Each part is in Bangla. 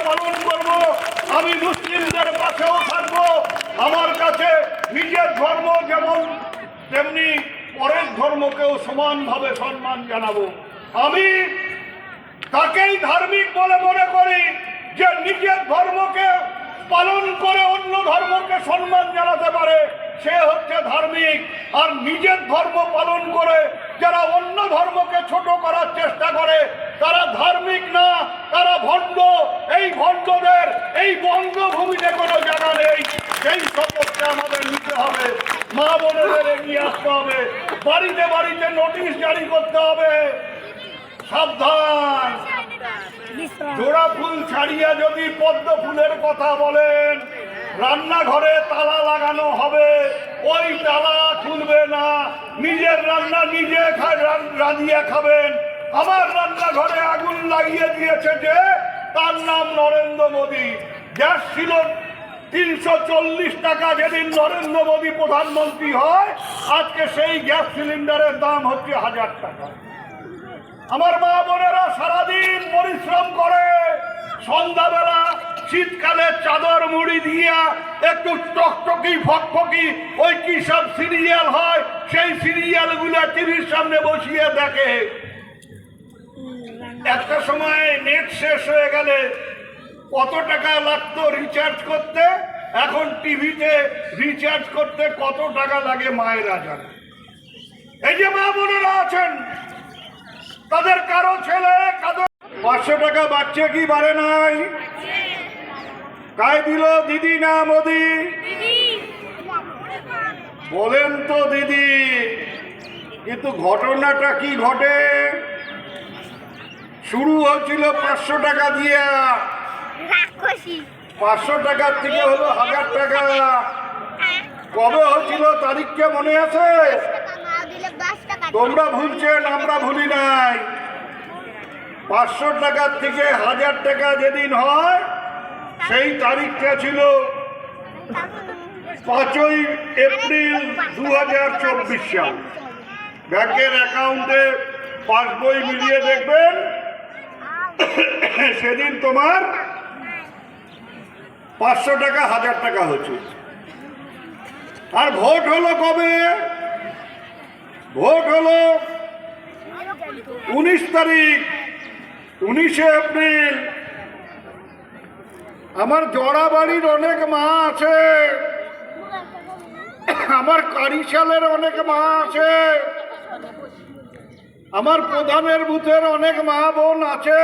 পালন করব, আমি মুসলিমদের পাশেও থাকব। আমার কাছে নিজের ধর্ম যেমন তেমনি পরের ধর্মকেও সমানভাবে সম্মান জানাবো। আমি তাকেই ধার্মিক বলে মনে করি যে নিজের ধর্মকে পালন করে অন্য ধর্মকে সম্মান জানাতে পারে, সে হচ্ছে ধার্মিক। আর নিজের ধর্ম পালন করে যারা অন্য ধর্মকে ছোট করার চেষ্টা করে তারা ধার্মিক না, তারা ভণ্ড। এই ভণ্ডদের এই বঙ্গভূমিতে কোনো জায়গা নেই। সেই শপথটা আমাদের নিতে হবে, মা বোনেদের এগিয়ে আসতে হবে, বাড়িতে বাড়িতে নোটিশ জারি করতে হবে, সাবধান। জোড়া ফুল ছাড়িয়ে যদি পদ্ম ফুলের কথা বলেন, রান্নাঘরে তালা লাগানো হবে, ওই তালা খুলবে না। নিজের রান্না নিজে রাঁধিয়ে খাবেন। আমার রান্নাঘরে আগুন লাগিয়ে দিয়েছে যে, তার নাম নরেন্দ্র মোদী। গ্যাস ছিল 340 টাকা যেদিন নরেন্দ্র মোদী প্রধানমন্ত্রী হয়, আজকে সেই গ্যাস সিলিন্ডারের দাম হচ্ছে 1000 টাকা। আমার মা বোনেরা সারাদিন পরিশ্রম করে, সন্ধ্যাবেলা শীতকালে চাদর মুড়ি দিয়া একটু টকটকি ফকফকি ওই কি সব সিরিয়াল হয়, সেই সিরিয়ালগুলো টিভির সামনে বসিয়ে দেখে। একটা সময় নেট শেষ হয়ে গেলে কত টাকা লাগতো রিচার্জ করতে, এখন টিভিতে রিচার্জ করতে কত টাকা লাগে মায়েরা জানে। এই যে মা বোনেরা আছেন, তাদের কারো ছেলে কারো 500 টাকা বাড়ছে কি বাড়ে নাই? কাই দিল, দিদি না মোদি? বলেন তো দিদি। কিন্তু ঘটনাটা কি ঘটে? শুরু হয়েছিল 500 টাকা দিয়ে, 500 টাকার থেকে হলো 1000 টাকা। কবে হয়েছিল তারিখকে মনে আছে? তোমরা ভুলছেন, আমরা ভুলি নাই। 500 টাকার থেকে 1000 টাকা যেদিন হয় সেই তারিখটা ছিল 5ই এপ্রিল 2024 সাল। ব্যাংকের অ্যাকাউন্টে পাসবই মিলিয়ে দেখবেন সেদিন তোমার 500 টাকা 1000 টাকা হচ্ছে। আর ভোট হলো কবে? ভোট হলো 19 তারিখ, 19শে এপ্রিল। আমার জড়া বাড়ির অনেক মা আছে, আমার কারিশালের অনেক মা আছে, আমার প্রধানের বুথের অনেক মা বোন আছে।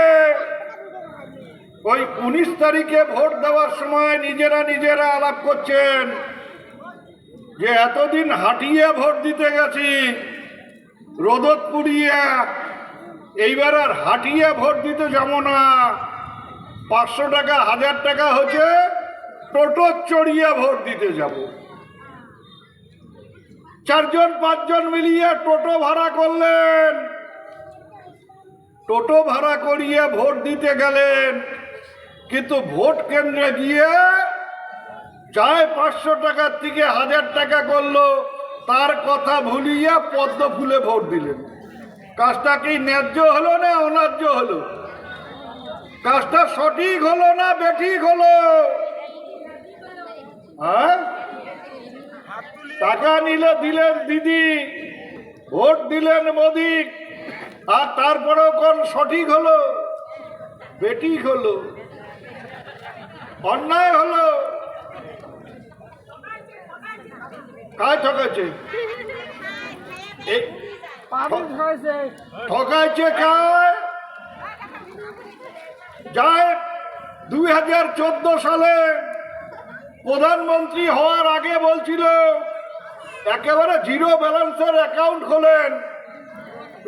ওই 19 তারিখে ভোট দেওয়ার সময় নিজেরা আলাপ করছেন যে এতদিন হাঁটিয়ে ভোট দিতে গেছি, রোদত পুড়িয়ে, এইবার আর হাঁটিয়ে ভোট দিতে যাবো না। 500 টাকা 1000 টাকা হচ্ছে, টোটো চড়িয়ে ভোট দিতে যাব। 4-5 জন মিলিয়ে টোটো ভাড়া করলেন, টোটো ভাড়া করিয়ে ভোট দিতে গেলেন। কিন্তু ভোট কেন্দ্রে গিয়ে যায় 500 টাকার থেকে 1000 টাকা করলো, তার কথা ভুলিয়ে পদ্ম ফুলে ভোট দিলেন। কাজটা কি ন্যায্য হলো না অন্যায্য হলো? কাজটা সঠিক হলো না বেঠিক হলো? হ্যাঁ, টাকা নিলে দিলেন দিদি, ভোট দিলেন মোদি, আর তারপরেও কোন সঠিক হলো বেঠিক হলো, অন্যায় হলো? কায় ঠকাচ্ছে? ঠকাইছে কায়? যায় 2014 সালে প্রধানমন্ত্রী হওয়ার আগে বলছিল একেবারে জিরো ব্যালেন্সের অ্যাকাউন্ট খোলেন।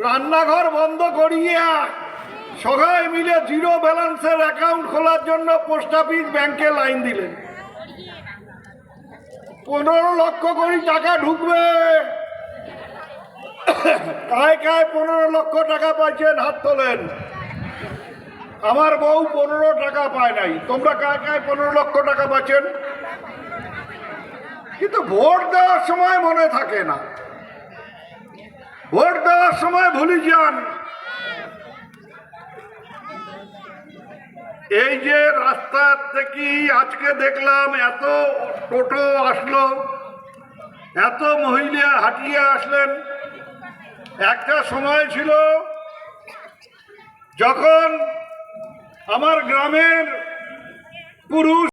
রান্নাঘর বন্ধ করিয়া সবাই মিলে জিরো ব্যালেন্সের অ্যাকাউন্ট খোলার জন্য পোস্ট অফিস ব্যাংকে লাইন দিলেন। 15 লক্ষ কোটি টাকা ঢুকবে। কায় 15 লক্ষ টাকা পাইছেন হাত তোলেন। আমার বউ 15 টাকা পায় নাই। তোমরা কায় 15 লক্ষ টাকা পাচ্ছেন? কিন্তু ভোট দেওয়ার সময় মনে থাকে না, ভোট দেওয়ার সময় ভুলে যান। এই যে রাস্তা থেকে আজকে দেখলাম এত টোটো আসলো, এত মহিলা হাঁটিয়ে আসলেন। একটা সময় ছিল যখন আমার গ্রামের পুরুষ